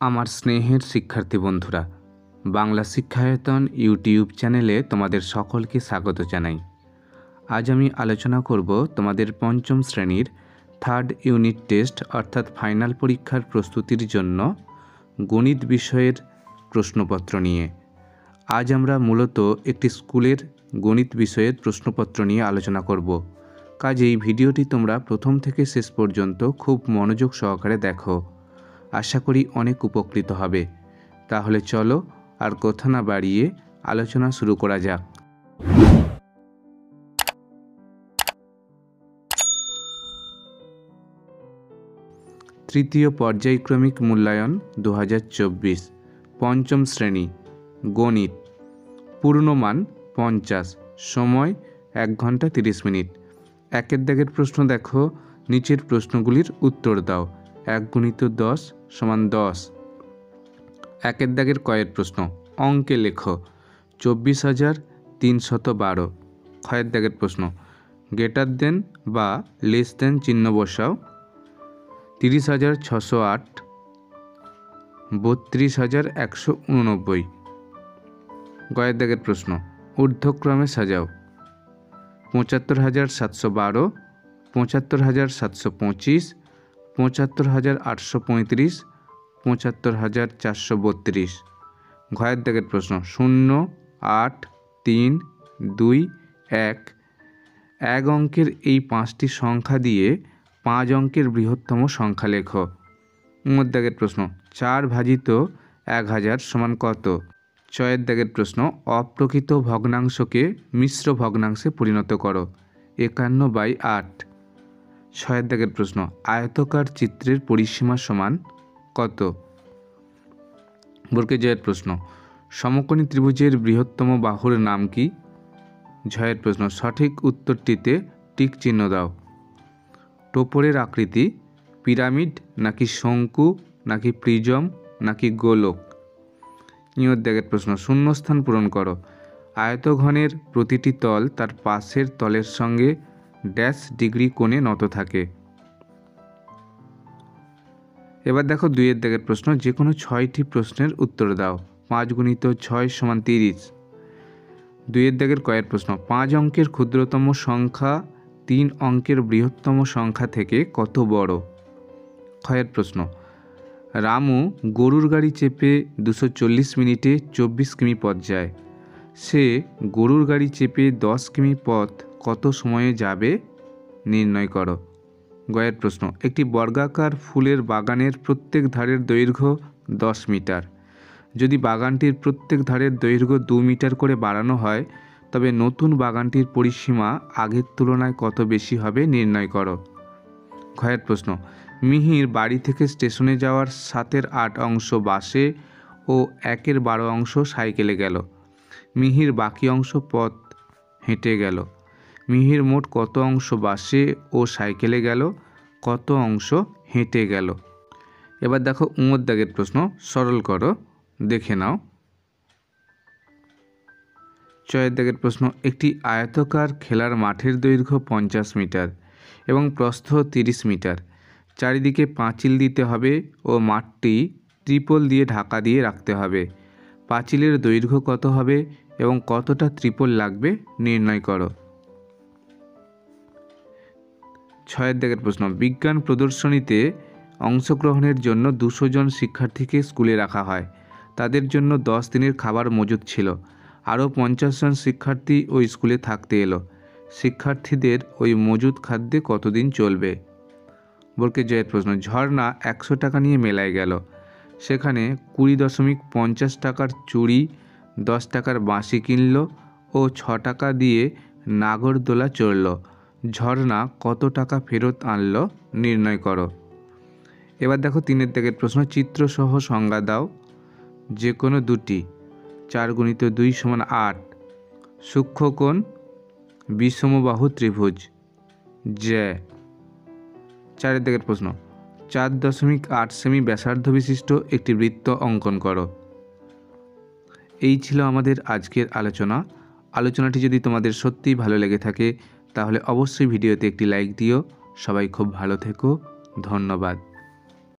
আমার স্নেহের শিক্ষার্থী বন্ধুরা, বাংলা শিক্ষায়তন ইউটিউব চ্যানেলে তোমাদের সকলকে স্বাগত জানাই। আজ আমি আলোচনা করব তোমাদের পঞ্চম শ্রেণীর থার্ড ইউনিট টেস্ট অর্থাৎ ফাইনাল পরীক্ষার প্রস্তুতির জন্য গণিত বিষয়ের প্রশ্নপত্র নিয়ে। আজ আমরা মূলত একটি স্কুলের গণিত বিষয়ের প্রশ্নপত্র নিয়ে আলোচনা করব। কাজেই ভিডিওটি তোমরা প্রথম থেকে শেষ পর্যন্ত খুব মনোযোগ সহকারে দেখো। আশা করি অনেক উপকৃত হবে। তাহলে চলো আর কথা না বাড়িয়ে আলোচনা শুরু করা যাক। তৃতীয় পর্যায়ক্রমিক মূল্যায়ন 2024, পঞ্চম শ্রেণী গণিত, পূর্ণমান 50, সময় 1 ঘন্টা 30 মিনিট। একের দাগের প্রশ্ন দেখো, নিচের প্রশ্নগুলির উত্তর দাও। 1 × 10 = 10। একের দাগের কয়ের প্রশ্ন, অঙ্কে লেখো 24,312। ক্ষয়ের দাগের প্রশ্ন, গ্রেটার দেন বা লেস দেন চিহ্ন বসাও। 30,608, 32,189। গয়ের দাগের প্রশ্ন, ঊর্ধ্বক্রমে সাজাও। 75,712, 75,725, 75,835, 75,432। ঘয়ের দাগের প্রশ্ন, 0, 8, 3, 2, 1। এক অঙ্কের এই 5টি সংখ্যা দিয়ে 5 অঙ্কের বৃহত্তম সংখ্যা লেখো। উমর দাগের প্রশ্ন, 4 ভাজিত 1000 সমান কত? ছয়ের দাগের প্রশ্ন, অপ্রকৃত ভগ্নাংশকে মিশ্র ভগ্নাংশে পরিণত করো। 51/8। ছয়ের দাগের প্রশ্ন, আয়তকার চিত্রের পরিসীমা সমান কত? বর্গে জয়ের প্রশ্ন, সমকোণী ত্রিভুজের বৃহত্তম বাহুর নাম কি? ঝয়ের প্রশ্ন, সঠিক উত্তরটিতে টিক চিহ্ন দাও। টোপরের আকৃতি পিরামিড নাকি শঙ্কু নাকি প্রিজম নাকি গোলক? ইয়র দাগের প্রশ্ন, শূন্যস্থান পূরণ করো। আয়তঘনের প্রতিটি তল তার পাশের তলের সঙ্গে ড্যাশ ডিগ্রি কোণে নত থাকে। এবার দেখো 2-এর দাগের প্রশ্ন, যে কোনো 6টি প্রশ্নের উত্তর দাও। 5 × 6 = 30। 2-এর দাগের কয়ের প্রশ্ন, 5 অঙ্কের ক্ষুদ্রতম সংখ্যা 3 অঙ্কের বৃহত্তম সংখ্যা থেকে কত বড়? ক্ষয়ের প্রশ্ন, রামু গরুর গাড়ি চেপে 240 মিনিটে 24 কিমি পথ যায়। সে গরুর গাড়ি চেপে 10 কিমি পথ কত সময়ে যাবে নির্ণয় করো। গয়ের প্রশ্ন, একটি বর্গাকার ফুলের বাগানের প্রত্যেক ধারের দৈর্ঘ্য 10 মিটার। যদি বাগানটির প্রত্যেক ধারের দৈর্ঘ্য 2 মিটার করে বাড়ানো হয় তবে নতুন বাগানটির পরিসীমা আগের তুলনায় কত বেশি হবে নির্ণয় করো। ক্ষয়ের প্রশ্ন, মিহির বাড়ি থেকে স্টেশনে যাওয়ার 7-এর 8 অংশ বাসে ও 1-এর 12 অংশ সাইকেলে গেল। মিহির বাকি অংশ পথ হেঁটে গেল। মিহির মোট কত অংশ বাসে ও সাইকেলে গেল, কত অংশ হেঁটে গেল? এবার দেখো উমর দাগের প্রশ্ন, সরল করো, দেখে নাও। ছয়ের দাগের প্রশ্ন, একটি আয়তকার খেলার মাঠের দৈর্ঘ্য 50 মিটার এবং প্রস্থ 30 মিটার। চারিদিকে পাঁচিল দিতে হবে ও মাঠটি ত্রিপল দিয়ে ঢাকা দিয়ে রাখতে হবে। পাঁচিলের দৈর্ঘ্য কত হবে এবং কতটা ত্রিপল লাগবে নির্ণয় করো। 6-এর দাগের প্রশ্ন, বিজ্ঞান প্রদর্শনীতে অংশগ্রহণের জন্য 200 জন শিক্ষার্থীকে স্কুলে রাখা হয়। তাদের জন্য 10 দিনের খাবার মজুদ ছিল। আরও 50 জন শিক্ষার্থী ওই স্কুলে থাকতে এলো। শিক্ষার্থীদের ওই মজুদ খাদ্যে কতদিন চলবে? বর্গে জয়ের প্রশ্ন, ঝর্ণা 100 টাকা নিয়ে মেলায় গেল। সেখানে 20.50 টাকার চুড়ি, 10 টাকার বাঁশি কিনল ও 6 টাকা দিয়ে নাগরদোলা চড়ল। ঝর্ণা কত টাকা ফেরত আনল নির্ণয় করো। এবার দেখো 3-এর দাগের প্রশ্ন, চিত্রসহ সংজ্ঞা দাও। যে কোনো দুটি। 4 × 2 = 8। সূক্ষ্মকোণ বিষমবাহু ত্রিভুজ জ্যা। 4-এর দাগের প্রশ্ন, 4.8 সেমি ব্যাসার্ধ বিশিষ্ট একটি বৃত্ত অঙ্কন করো। এই ছিল আমাদের আজকের আলোচনা। আলোচনাটি যদি তোমাদের সত্যিই ভালো লেগে থাকে তাহলে অবশ্যই ভিডিওতে একটি লাইক দিও। সবাই খুব ভালো থেকো। ধন্যবাদ।